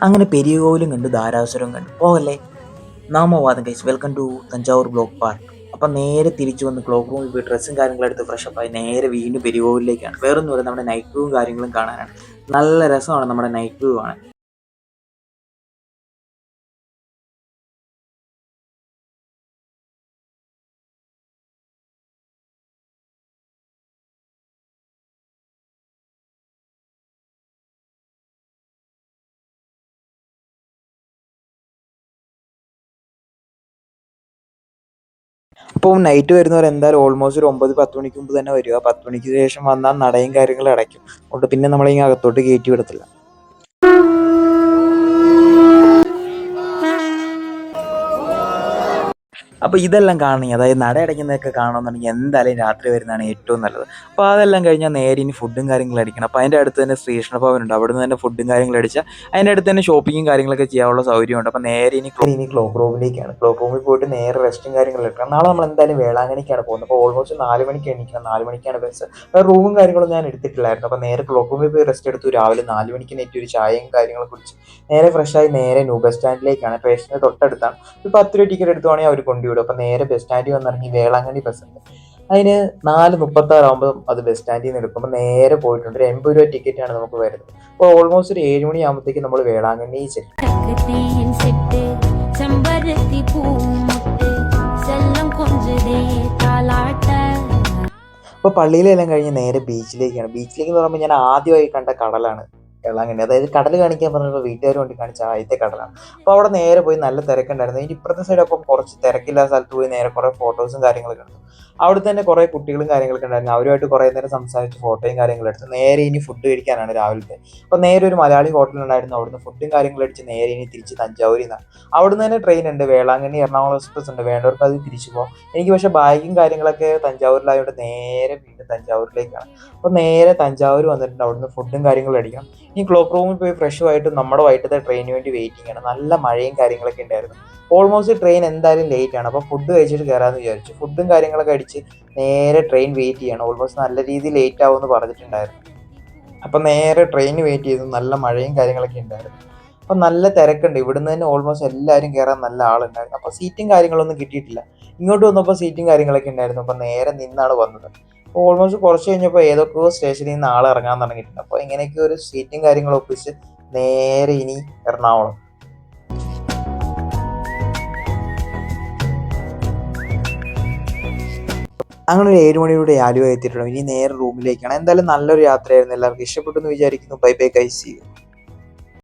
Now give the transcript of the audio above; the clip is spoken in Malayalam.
അങ്ങനെ പെരിയ കോവിലും കണ്ട് ധാരാസുരം കണ്ടു പോകല്ലേ. നാമവാദം guys, welcome to Thanjavur block park. അപ്പം നേരെ തിരിച്ചു വന്ന് ക്ലോക്ക് റൂമിൽ പോയി ഡ്രസ്സും കാര്യങ്ങളും എടുത്ത് ഫ്രഷപ്പായി നേരെ വീണ്ടും പെരിയ കോവിലേക്കാണ്. വേറൊന്നും ഇല്ല, നമ്മുടെ നൈറ്റ് വ്യൂവും കാര്യങ്ങളും കാണാനാണ്. നല്ല രസമാണ് നമ്മുടെ നൈറ്റ് വ്യൂ ആണ്. അപ്പോൾ നൈറ്റ് വരുന്നവർ എന്തായാലും ഓൾമോസ്റ്റ് ഒരു 9-10 മണിക്ക് മുമ്പ് തന്നെ വരിക. 10 മണിക്ക് ശേഷം വന്നാൽ നടയും കാര്യങ്ങളും അടയ്ക്കും. അതുകൊണ്ട് പിന്നെ നമ്മളിങ്ങനെ അകത്തോട്ട് കയറ്റി വിടത്തില്ല. അപ്പോൾ ഇതെല്ലാം കാണണമെങ്കിൽ, അതായത് നട അടയ്ക്കുന്നതൊക്കെ കാണണമെന്നുണ്ടെങ്കിൽ എന്തായാലും രാത്രി വരുന്നതാണ് ഏറ്റവും നല്ലത്. അപ്പോൾ അതെല്ലാം കഴിഞ്ഞാൽ നേരെ ഇനി ഫുഡും കാര്യങ്ങളും അടിക്കണം. അപ്പോൾ അതിൻ്റെ അടുത്ത് തന്നെ ശ്രീകൃഷ്ണ ഭവനുണ്ട്. അവിടെ നിന്ന് തന്നെ ഫുഡും കാര്യങ്ങളും അടിച്ചാൽ അതിൻ്റെ അടുത്ത് തന്നെ ഷോപ്പിങ്ങും കാര്യങ്ങളൊക്കെ ചെയ്യാനുള്ള സൗകര്യമുണ്ട്. അപ്പോൾ നേരെ ഇനി ക്ലോക്ക് റൂമിലേക്കാണ്. ക്ലോക്ക് റൂമിൽ പോയിട്ട് നേരെ റെസ്റ്റും കാര്യങ്ങളും എടുക്കണം. നാളെ നമ്മൾ എന്തായാലും വേളാങ്കണ്ണിക്കാണ് പോകുന്നത്. അപ്പോൾ ഓൾമോസ്റ്റ് 4 മണിക്ക് എണീക്കണം. 4 മണിക്കാണ് ബസ്. റൂമും കാര്യങ്ങളും ഞാൻ എടുത്തിട്ടില്ലായിരുന്നു. അപ്പോൾ നേരെ ക്ലോക്ക് റൂമിൽ പോയി റെസ്റ്റ് എടുത്തു. രാവിലെ 4 മണിക്ക് നെറ്റ് ഒരു ചായയും കാര്യങ്ങളും കുടിച്ച് നേരെ ഫ്രഷായി നേരെ ന്യൂ ബസ് സ്റ്റാൻഡിലേക്കാണ്. സ്റ്റേഷന് തൊട്ടടുത്താണ്. ഒരു 10 രൂപ ടിക്കറ്റ് എടുത്തുവാണെങ്കിൽ അവർ കൊണ്ടുവിടും. അപ്പോൾ നേരെ ബസ് സ്റ്റാൻഡിൽ വന്നിറങ്ങി വേളാങ്കണ്ണി ബസ് ഉണ്ട്. അതിന് 4:36 ആകുമ്പോൾ അത് ബസ് സ്റ്റാൻഡിൽ നിന്ന് എടുക്കുമ്പോൾ നേരെ പോയിട്ടുണ്ട്. ഒരു 80 രൂപ ടിക്കറ്റാണ് നമുക്ക് വരുന്നത്. അപ്പോൾ ഓൾമോസ്റ്റ് ഒരു 7 മണിയാകുമ്പോഴത്തേക്ക് നമ്മൾ വേളാങ്കണ്ണി ചെല്ലും. അപ്പോൾ പള്ളിയിലെല്ലാം കഴിഞ്ഞ് നേരെ ബീച്ചിലേക്കാണ്. ബീച്ചിലേക്ക് എന്ന് പറയുമ്പോൾ ഞാൻ ആദ്യമായി കണ്ട കടലാണ് വേളാങ്കണ്ണി. അതായത് കടൽ കാണിക്കാൻ പറഞ്ഞപ്പോൾ വീട്ടുകാർ കൊണ്ട് കാണിച്ച ആദ്യത്തെ കടലാണ്. അപ്പോൾ അവിടെ നേരെ പോയി നല്ല തിരക്കുണ്ടായിരുന്നു. അതിൻ്റെ ഇപ്പുറത്തെ സൈഡ് അപ്പം കുറച്ച് തിരക്കില്ലാത്ത സ്ഥലത്ത് പോയി നേരെ കുറേ ഫോട്ടോസും കാര്യങ്ങളൊക്കെ എടുത്തു. അവിടെ തന്നെ കുറേ കുട്ടികളും കാര്യങ്ങളൊക്കെ ഉണ്ടായിരുന്നു. അവരുമായിട്ട് കുറേ നേരം സംസാരിച്ച് ഫോട്ടോയും കാര്യങ്ങളും എടുത്തു. നേരെ ഇനി ഫുഡ് കഴിക്കാനാണ് രാവിലത്തെ. അപ്പോൾ നേരെ ഒരു മലയാളി ഹോട്ടലുണ്ടായിരുന്നു. അവിടുന്ന് ഫുഡും കാര്യങ്ങളും അടിച്ച് നേരെ ഇനി തിരിച്ച് തഞ്ചാവൂരിൽ നിന്നാണ്. അവിടുന്ന് തന്നെ ട്രെയിൻ ഉണ്ട്, വേളാങ്കണ്ണി എറണാകുളം എക്സ്പ്രസ് ഉണ്ട്. വേണ്ടവർക്ക് അത് തിരിച്ചു പോകാം. എനിക്ക് പക്ഷേ ബാഗും കാര്യങ്ങളൊക്കെ തഞ്ചാവൂരിലായതുകൊണ്ട് നേരെ വീണ്ടും തഞ്ചാവൂരിലേക്കാണ്. അപ്പോൾ നേരെ തഞ്ചാവൂർ വന്നിട്ടുണ്ട്. അവിടുന്ന് ഫുഡും കാര്യങ്ങളും അടിക്കണം. ഈ ക്ലോക്ക് റൂമിൽ പോയി ഫ്രഷുമായിട്ട് നമ്മുടെ വൈകിട്ടത്തെ ട്രെയിനിന് വേണ്ടി വെയിറ്റിംഗ് ആണ്. നല്ല മഴയും കാര്യങ്ങളൊക്കെ ഉണ്ടായിരുന്നു. ഓൾമോസ്റ്റ് ട്രെയിൻ എന്തായാലും ലേറ്റ് ആണ്. അപ്പോൾ ഫുഡ് കഴിച്ചിട്ട് കയറാമെന്ന് വിചാരിച്ചു. ഫുഡും കാര്യങ്ങളൊക്കെ അടിച്ച് നേരെ ട്രെയിൻ വെയിറ്റ് ചെയ്യണം. ഓൾമോസ്റ്റ് നല്ല രീതിയിൽ ലേറ്റ് ആവുമെന്ന് പറഞ്ഞിട്ടുണ്ടായിരുന്നു. അപ്പോൾ നേരെ ട്രെയിൻ വെയിറ്റ് ചെയ്തു. നല്ല മഴയും കാര്യങ്ങളൊക്കെ ഉണ്ടായിരുന്നു. അപ്പോൾ നല്ല തിരക്കുണ്ട്. ഇവിടുന്ന് തന്നെ ഓൾമോസ്റ്റ് എല്ലാവരും കയറാൻ നല്ല ആളുണ്ടായിരുന്നു. അപ്പോൾ സീറ്റും കാര്യങ്ങളൊന്നും കിട്ടിയിട്ടില്ല. ഇങ്ങോട്ട് വന്നപ്പോൾ സീറ്റും കാര്യങ്ങളൊക്കെ ഉണ്ടായിരുന്നു. അപ്പോൾ നേരെ നിന്നാണ് വന്നത്. അപ്പോൾ ഓൾമോസ്റ്റ് കുറച്ച് കഴിഞ്ഞപ്പോൾ ഏതൊക്കെയോ സ്റ്റേഷനിൽ നിന്ന് ആൾ ഇറങ്ങാൻ തുടങ്ങിയിട്ടുണ്ട്. അപ്പോൾ ഇങ്ങനെയൊക്കെ ഒരു സീറ്റും കാര്യങ്ങളും ഒപ്പിച്ച് നേരെ ഇനി എറണാകുളം. അങ്ങനെ ഒരു 7 മണിയുടെ ആലുവ എത്തിയിട്ടുണ്ട്. ഇനി നേരെ റൂമിലേക്കാണ്. എന്തായാലും നല്ലൊരു യാത്രയായിരുന്നു. എല്ലാവർക്കും ഇഷ്ടപ്പെട്ടു എന്ന് വിചാരിക്കുന്നു. Bye bye guys, see U.